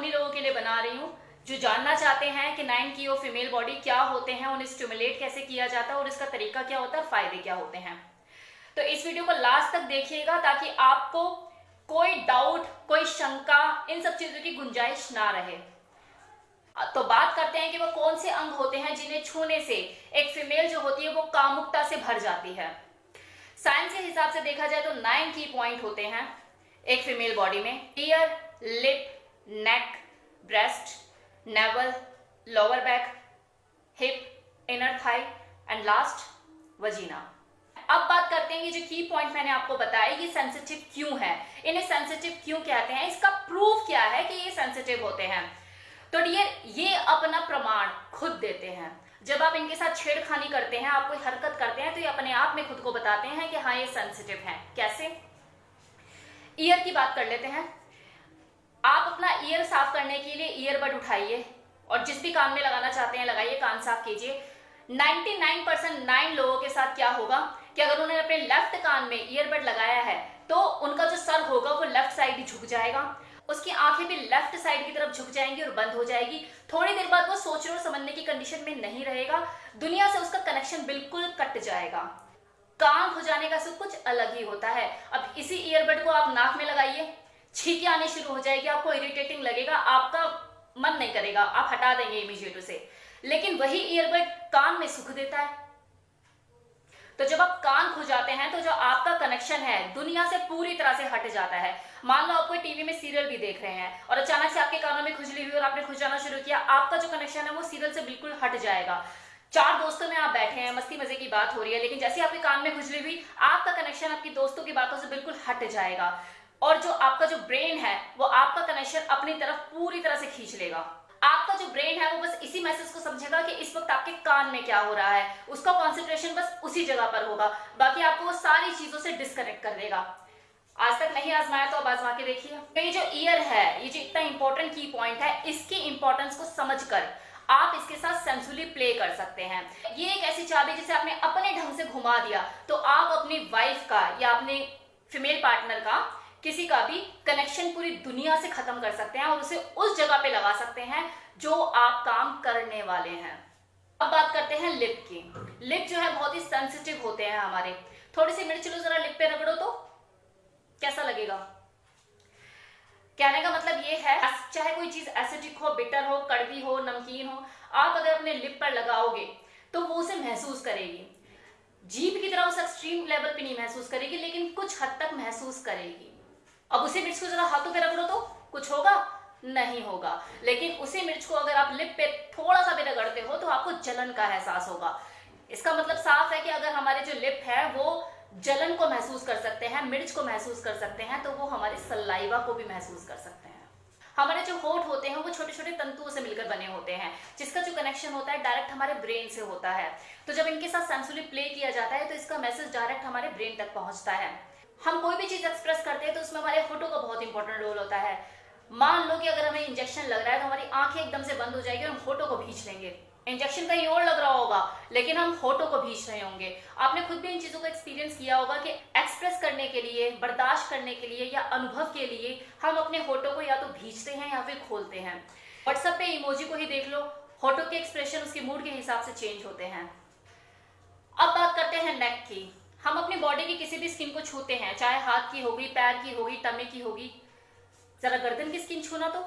उन्हीं लोगों के लिए बना रही हूँ जो जानना चाहते हैं कि 9 की और फीमेल बॉडी क्या होते हैं, उन्हें स्टिमुलेट कैसे किया जाता है और इसका तरीका क्या होता है, फायदे क्या होते हैं। तो इस वीडियो को लास्ट तक देखिएगा ताकि आपको कोई डाउट, कोई शंका, इन सब चीजों की गुंजाइश ना रहे। तो बात करते हैं कि वो कौन से अंग होते हैं जिन्हें छूने से एक फीमेल जो होती है वो कामुकता से भर जाती है। साइंस के हिसाब से देखा जाए तो 9 की पॉइंट होते हैं एक फीमेल बॉडी में: ear, lip, neck, breast, navel, lower back, hip, inner thigh and last vagina. अब बात करते हैं कि जो की पॉइंट मैंने आपको बताया ये सेंसिटिव क्यों है, इन्हें सेंसिटिव क्यों कहते हैं, इसका प्रूफ क्या है कि ये सेंसिटिव होते हैं। तो डियर, ये अपना प्रमाण खुद देते हैं। जब आप इनके साथ छेड़खानी करते हैं, आप कोई हरकत करते हैं, तो ये अपने आप में खुद को बताते हैं कि हाँ ये सेंसिटिव है। कैसे? ईयर की बात कर लेते हैं। आप अपना ईयर साफ करने के लिए ईयरबड उठाइए और जिस भी कान में लगाना चाहते हैं लगाइए, कान साफ कीजिए। 99% लोगों के साथ क्या होगा कि अगर उन्होंने अपने लेफ्ट कान में ईयरबड लगाया है तो उनका जो सर होगा वो लेफ्ट साइड ही झुक जाएगा, उसकी आंखें भी लेफ्ट साइड की तरफ झुक जाएंगी और बंद हो जाएगी। थोड़ी देर बाद वो सोचने और समझने की कंडीशन में नहीं रहेगा, दुनिया से उसका कनेक्शन बिल्कुल कट जाएगा। कान खुजाने का सब कुछ अलग ही होता है। अब इसी ईयरबड को आप नाक में लगाइए, छींकें आनी शुरू हो जाएगी, आपको इरिटेटिंग लगेगा, आपका मन नहीं करेगा, आप हटा देंगे इमीडिएट उसे। लेकिन वही ईयरबड कान में सुख देता है। तो जब आप कान खुजाते हैं तो जो आपका कनेक्शन है दुनिया से पूरी तरह से हट जाता है। मान लो आप कोई टीवी में सीरियल भी देख रहे हैं और अचानक से आपके कानों में खुजली हुई और आपने खुजाना शुरू किया, आपका जो कनेक्शन है वो सीरियल से बिल्कुल हट जाएगा। 4 दोस्तों में आप बैठे हैं, मस्ती मजे की बात हो रही है, लेकिन जैसे आपके कान में खुजली हुई, आपका कनेक्शन आपकी दोस्तों की बातों से बिल्कुल हट जाएगा और जो आपका जो ब्रेन है वो आपका कनेक्शन अपनी तरफ पूरी तरह से खींच लेगा। आपका जो ब्रेन है वो बस इसी मैसेज को समझेगा कि इस वक्त आपके कान में क्या हो रहा है, उसका कंसंट्रेशन बस उसी जगह पर होगा, बाकी आपको वो सारी चीजों से डिस्कनेक्ट कर देगा। आज तक नहीं आजमाया तो अब आजमा के देखिए। तो ये जो ईयर है, ये जो इतना इंपॉर्टेंट की पॉइंट है, इसकी इंपॉर्टेंस को समझकर आप इसके साथ सेंसुअली प्ले कर सकते हैं। ये एक ऐसी चाबी जिसे आपने अपने ढंग से घुमा दिया तो आप अपनी वाइफ का या अपने फीमेल पार्टनर का किसी का भी कनेक्शन पूरी दुनिया से खत्म कर सकते हैं और उसे उस जगह पे लगा सकते हैं जो आप काम करने वाले हैं। अब बात करते हैं लिप की। लिप जो है बहुत ही सेंसिटिव होते हैं हमारे। थोड़ी सी मिर्च लो, जरा लिप पे रगड़ो तो कैसा लगेगा। कहने का मतलब ये है, चाहे कोई चीज एसिडिक हो, बिटर हो, कड़वी हो, नमकीन हो, आप अगर अपने लिप पर लगाओगे तो वो उसे महसूस करेगी। जीभ की तरह उस एक्सट्रीम लेवल पे नहीं महसूस करेगी, लेकिन कुछ हद तक महसूस करेगी। अब उसी मिर्च को जरा हाथों पे रगड़ो तो कुछ होगा? नहीं होगा। लेकिन उसी मिर्च को अगर आप लिप पे थोड़ा सा भी रगड़ते हो तो आपको जलन का एहसास होगा। इसका मतलब साफ है कि अगर हमारे जो लिप है वो जलन को महसूस कर सकते हैं, मिर्च को महसूस कर सकते हैं, तो वो हमारे सलाइवा को भी महसूस कर सकते हैं। हमारे जो होंठ होते हैं वो छोटे छोटे तंतुओं से मिलकर बने होते हैं, जिसका जो कनेक्शन होता है डायरेक्ट हमारे ब्रेन से होता है। तो जब इनके साथ सेंसुअली प्ले किया जाता है तो इसका मैसेज डायरेक्ट हमारे ब्रेन तक पहुंचता है। हम कोई भी चीज एक्सप्रेस करते हैं तो उसमें हमारे होठों का बहुत इंपॉर्टेंट रोल होता है। मान लो कि अगर हमें इंजेक्शन लग रहा है तो हमारी आंखें एकदम से बंद हो जाएगी और हम होठों को भींच लेंगे। इंजेक्शन कहीं और लग रहा होगा लेकिन हम होठों को भींच रहे होंगे। आपने खुद भी इन चीजों को एक्सपीरियंस किया होगा कि एक्सप्रेस करने के लिए, बर्दाश्त करने के लिए या अनुभव के लिए हम अपने होठों को या तो भींचते हैं या फिर खोलते हैं। व्हाट्सएप पे इमोजी को ही देख लो, होठों के एक्सप्रेशन उसके मूड के हिसाब से चेंज होते हैं। अब बात करते हैं नेक की। हम अपनी बॉडी की किसी भी स्किन को छूते हैं, चाहे हाथ की होगी, पैर की होगी, टमी की होगी। जरा गर्दन की स्किन छूना तो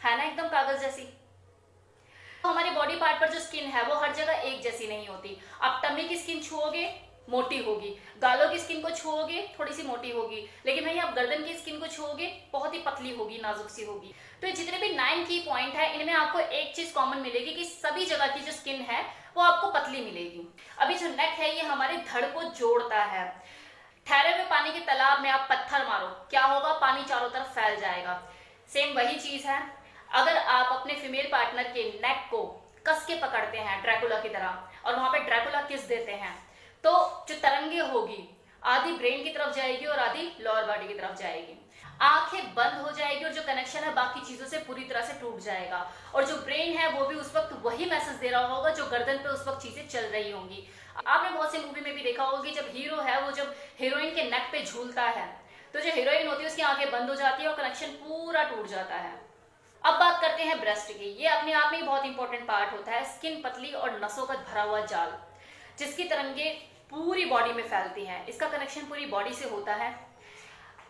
है ना एकदम कागज जैसी। तो हमारी बॉडी पार्ट पर जो स्किन है वो हर जगह एक जैसी नहीं होती। आप टमी की स्किन छुओगे मोटी होगी, गालों की स्किन को छुओगे थोड़ी सी मोटी होगी, लेकिन भाई आप गर्दन की स्किन को छुओगे बहुत ही पतली होगी, नाजुक सी होगी। तो ये जितने भी 9 की पॉइंट है इनमें आपको एक चीज कॉमन मिलेगी कि सभी जगह की जो स्किन है वो आपको पतली मिलेगी। अभी जो नेक है ये हमारे धड़ को जोड़ता है। ठहरे हुए पानी के तालाब में आप पत्थर मारो, क्या होगा? पानी चारों तरफ फैल जाएगा। सेम वही चीज है, अगर आप अपने फीमेल पार्टनर के नेक को कस के पकड़ते हैं ड्रैकुला की तरह और वहां पे ड्रैकुला किस देते हैं तो जो तरंगे होगी आधी ब्रेन की तरफ जाएगी और आधी लोअर बॉडी की तरफ जाएगी। आंखें बंद हो जाएगी और जो कनेक्शन है बाकी चीजों से पूरी तरह से टूट जाएगा। और जो ब्रेन है वो भी उस वक्त वही मैसेज दे रहा होगा जो गर्दन पे उस वक्त चीजें चल रही होंगी। आपने बहुत सी मूवी में भी देखा होगा कि जब हीरो है वो जब हीरोइन के नेक पे झूलता है तो जो हीरोइन होती है उसकी आंखें बंद हो जाती है और कनेक्शन पूरा टूट जाता है। अब बात करते हैं ब्रेस्ट की। ये अपने आप में ही बहुत इंपॉर्टेंट पार्ट होता है। स्किन पतली और नसों का भरा हुआ जाल, जिसकी तरंगे पूरी बॉडी में फैलती हैं। इसका कनेक्शन पूरी बॉडी से होता है।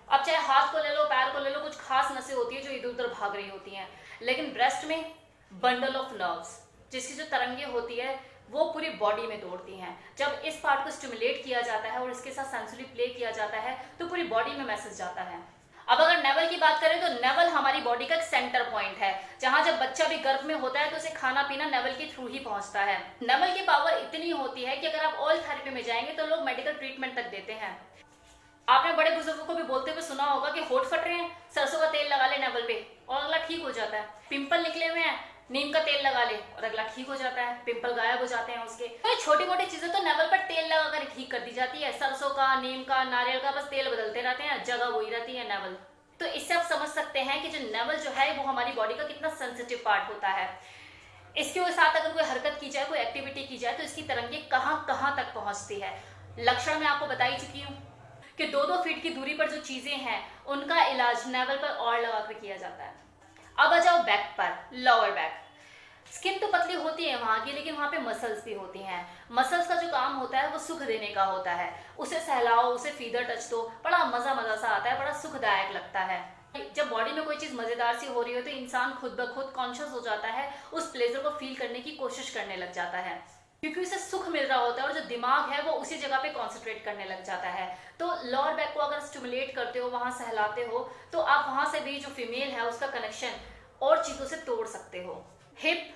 अब चाहे हाथ को ले लो, पैर को ले लो, कुछ खास नसें होती है जो इधर उधर भाग रही होती हैं, लेकिन ब्रेस्ट में बंडल ऑफ नर्व्स, जिसकी जो तरंगे होती है वो पूरी बॉडी में दौड़ती हैं। जब इस पार्ट को स्टिमुलेट किया जाता है और इसके साथ सेंसरी प्ले किया जाता है तो पूरी बॉडी में मैसेज जाता है। अब अगर नेवल की बात करें तो नेवल हमारी बॉडी का एक सेंटर पॉइंट है, जहां जब बच्चा भी गर्भ में होता है तो उसे खाना पीना नेवल के थ्रू ही पहुंचता है। नेवल की पावर इतनी होती है कि अगर आप ऑयल थेरेपी में जाएंगे तो लोग मेडिकल ट्रीटमेंट तक देते हैं। आपने बड़े बुजुर्गों को भी बोलते हुए सुना होगा कि होठ फट रहे हैं, सरसों का तेल लगा ले नेवल पे और अगला ठीक हो जाता है। पिंपल निकले हुए हैं, नीम का तेल लगा ले और अगला ठीक हो जाता है, पिंपल गायब हो जाते हैं उसके। तो छोटी मोटी चीजें तो नेवल पर तेल लगाकर ठीक कर दी जाती है। सरसों का, नीम का, नारियल का, बस तेल बदलते रहते हैं, जगह वही रहती है नेवल। तो इससे आप समझ सकते हैं कि जो नेवल जो है वो हमारी बॉडी का कितना सेंसिटिव पार्ट होता है। इसके साथ अगर कोई हरकत की जाए, कोई एक्टिविटी की जाए तो इसकी तरंगे कहाँ कहाँ तक पहुंचती है। लक्षण मैं आपको बता ही चुकी हूँ कि 2-2 फीट की दूरी पर जो चीजें हैं उनका इलाज नेवल पर और लगाकर किया जाता है। अब आ जाओ बैक पर, लोअर बैक। स्किन तो पतली होती है वहां की, लेकिन वहां पे मसल्स भी होती हैं। मसल्स का जो काम होता है वो सुख देने का होता है। उसे सहलाओ, उसे फीदर टच दो, बड़ा मजा मजा सा आता है, बड़ा सुखदायक लगता है। जब बॉडी में कोई चीज मजेदार सी हो रही हो तो इंसान खुद ब खुद कॉन्शियस हो जाता है, उस प्लेजर को फील करने की कोशिश करने लग जाता है, क्योंकि उसे सुख मिल रहा होता है और जो दिमाग है वो उसी जगह पे कॉन्सेंट्रेट करने लग जाता है। तो लोअर बैक को अगर स्टिमुलेट करते हो, वहां सहलाते हो, तो आप वहां से भी जो फीमेल है उसका कनेक्शन और चीजों से तोड़ सकते हो। हिप,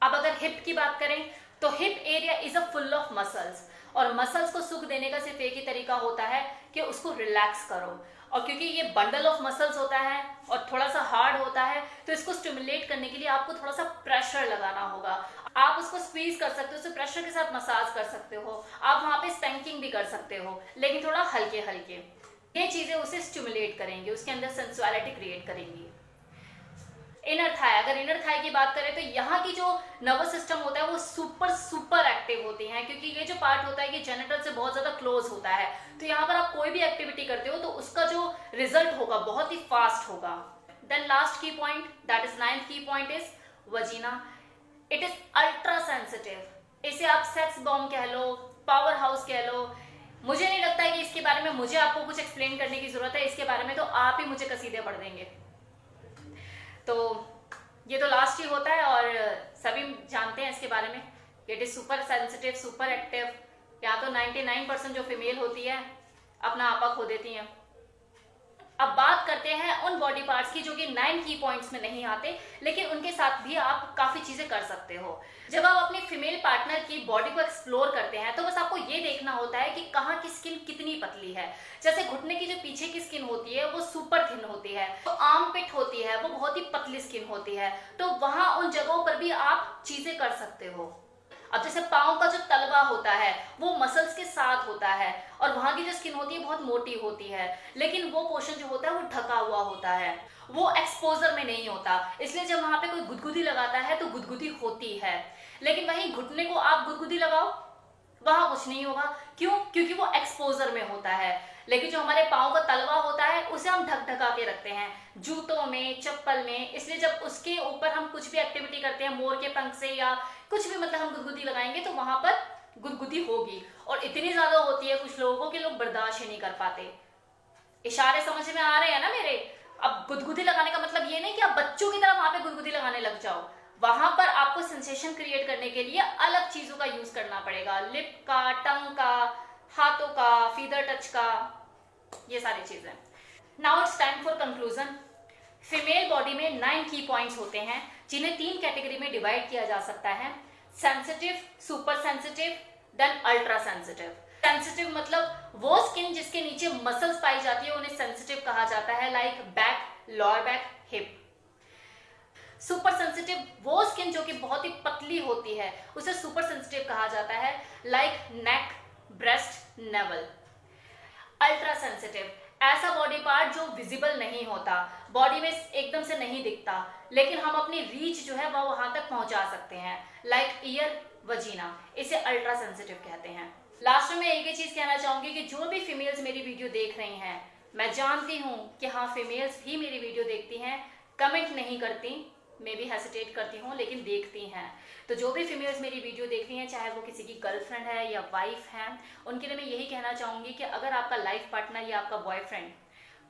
अब अगर हिप की बात करें तो hip area is a full of muscles, और मसल्स को सुख देने का सिर्फ एक ही तरीका होता है कि उसको रिलैक्स करो। और क्योंकि ये बंडल ऑफ मसल्स होता है और थोड़ा सा हार्ड होता है, तो इसको स्टिमुलेट करने के लिए आपको थोड़ा सा प्रेशर लगाना होगा। आप उसको स्क्वीज कर सकते हो, उसे प्रेशर के साथ मसाज कर सकते हो, आप वहां पे स्पैंकिंग भी कर सकते हो, लेकिन थोड़ा हल्के हल्के। ये चीजें उसे स्टिमुलेट करेंगे, उसके अंदर सेंसुअलिटी क्रिएट करेंगी। इनर थाई, अगर इनर थाई की बात करें तो यहाँ की जो नर्वस सिस्टम होता है वो सुपर सुपर एक्टिव होती है, क्योंकि ये जो पार्ट होता है ये जेनिटल से बहुत ज्यादा क्लोज होता है। तो यहाँ पर आप कोई भी एक्टिविटी करते हो तो उसका जो रिजल्ट होगा बहुत ही फास्ट होगा। Then last key point, that is 9th key point, is vagina. It is ultra sensitive. इसे आप सेक्स बॉम्ब कह लो, पावर हाउस कह लो। मुझे नहीं लगता है कि इसके बारे में मुझे आपको कुछ एक्सप्लेन करने की जरूरत है। इसके बारे में तो आप ही मुझे कसीदे पढ़ देंगे। तो ये तो लास्ट ही होता है और सभी जानते हैं इसके बारे में। It is super sensitive, super active. यहाँ तो 99% जो फीमेल होती है अपना आपा खो देती हैं। अब बात करते हैं उन बॉडी पार्ट्स की जो कि 9 की पॉइंट्स में नहीं आते, लेकिन उनके साथ भी आप काफी चीजें कर सकते हो। जब आप अपने फीमेल पार्टनर की बॉडी को एक्सप्लोर करते हैं तो बस आपको ये देखना होता है कि कहाँ की स्किन कितनी पतली है। जैसे घुटने की जो पीछे की स्किन होती है वो सुपर थिन होती है, तो आर्म पिट होती है वो बहुत ही पतली स्किन होती है। तो वहां उन जगहों पर भी आप चीजें कर सकते हो। अब जैसे पाँव का जो तलवा होता है वो मसल्स के साथ होता है और वहां की जो स्किन होती है बहुत मोटी होती है, लेकिन वो पोर्शन जो होता है वो ढका हुआ होता है, वो एक्सपोजर में नहीं होता। इसलिए जब वहां पे कोई गुदगुदी लगाता है तो गुदगुदी होती है, लेकिन वहीं घुटने को आप गुदगुदी लगाओ वहां कुछ नहीं होगा। क्यों? क्योंकि वो एक्सपोजर में होता है। लेकिन जो हमारे पाँव का तलवा होता है उसे हम ढक ढका के रखते हैं जूतों में, चप्पल में। इसलिए जब उसके ऊपर हम कुछ भी एक्टिविटी करते हैं, मोर के पंख से या कुछ भी, मतलब हम गुदगुदी लगाएंगे तो वहां पर गुदगुदी होगी, और इतनी ज्यादा होती है कुछ लोगों को कि लोग बर्दाश्त ही नहीं कर पाते। इशारे समझ में आ रहे हैं ना मेरे? अब गुदगुदी लगाने का मतलब ये नहीं कि आप बच्चों की तरह वहां पे गुदगुदी लगाने लग जाओ। वहां पर आपको सेंसेशन क्रिएट करने के लिए अलग चीजों का यूज करना पड़ेगा, लिप का, टंग का, हाथों का, फीदर टच का, ये सारी चीजें। Now it's time for conclusion. Female body में 9 की पॉइंट्स होते हैं जिन्हें 3 कैटेगरी में डिवाइड किया जा सकता है, sensitive, super sensitive, then ultra sensitive. Sensitive मतलब वो स्किन जिसके नीचे मसल्स पाई जाती है उन्हें सेंसिटिव कहा जाता है, like back, lower back, hip. Super sensitive वो स्किन जो कि बहुत ही पतली होती है उसे सुपर सेंसिटिव कहा जाता है, लाइक नेक, ब्रेस्ट, नेवल। अल्ट्रा सेंसिटिव ऐसा बॉडी पार्ट जो विजिबल नहीं होता, बॉडी में एकदम से नहीं दिखता, लेकिन हम अपनी रीच जो है वह वहां तक पहुंचा सकते हैं, लाइक ईयर, वजीना। इसे अल्ट्रा सेंसिटिव कहते हैं। लास्ट में मैं एक ही चीज कहना चाहूंगी कि जो भी फीमेल्स मेरी वीडियो देख रही हैं, मैं जानती हूं कि हाँ फीमेल्स भी मेरी वीडियो देखती हैं, कमेंट नहीं करती, मैं भी हेसिटेट करती हूँ, लेकिन देखती हैं। तो जो भी फीमेल्स मेरी वीडियो देख रही हैं, चाहे वो किसी की गर्लफ्रेंड है या वाइफ है, उनके लिए मैं यही कहना चाहूँगी कि अगर आपका लाइफ पार्टनर या आपका बॉयफ्रेंड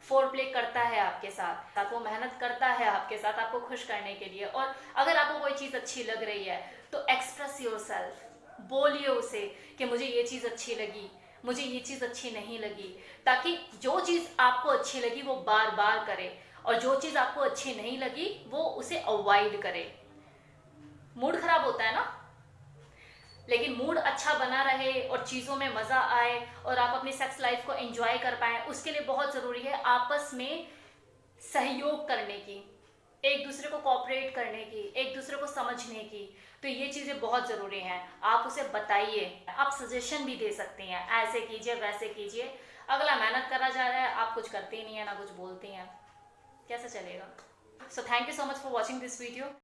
फोर प्ले करता है आपके साथ, वो मेहनत करता है आपके साथ आपको खुश करने के लिए, और अगर आपको कोई चीज़ अच्छी लग रही है तो एक्सप्रेस योरसेल्फ, बोलिए उसे कि मुझे ये चीज़ अच्छी लगी, मुझे ये चीज़ अच्छी नहीं लगी, ताकि जो चीज़ आपको अच्छी लगी वो बार बार करे, और जो चीज़ आपको अच्छी नहीं लगी वो उसे अवॉइड करे। मूड खराब होता है ना, लेकिन मूड अच्छा बना रहे और चीज़ों में मज़ा आए और आप अपनी सेक्स लाइफ को एंजॉय कर पाएँ, उसके लिए बहुत ज़रूरी है आपस में सहयोग करने की, एक दूसरे को कोऑपरेट करने की, एक दूसरे को समझने की। तो ये चीज़ें बहुत ज़रूरी हैं। आप उसे बताइए, आप सजेशन भी दे सकते हैं, ऐसे कीजिए वैसे कीजिए। अगला मेहनत करा जा रहा है, आप कुछ करते ही नहीं है, ना कुछ बोलते हैं, कैसे चलेगा। So thank you so much for watching this video.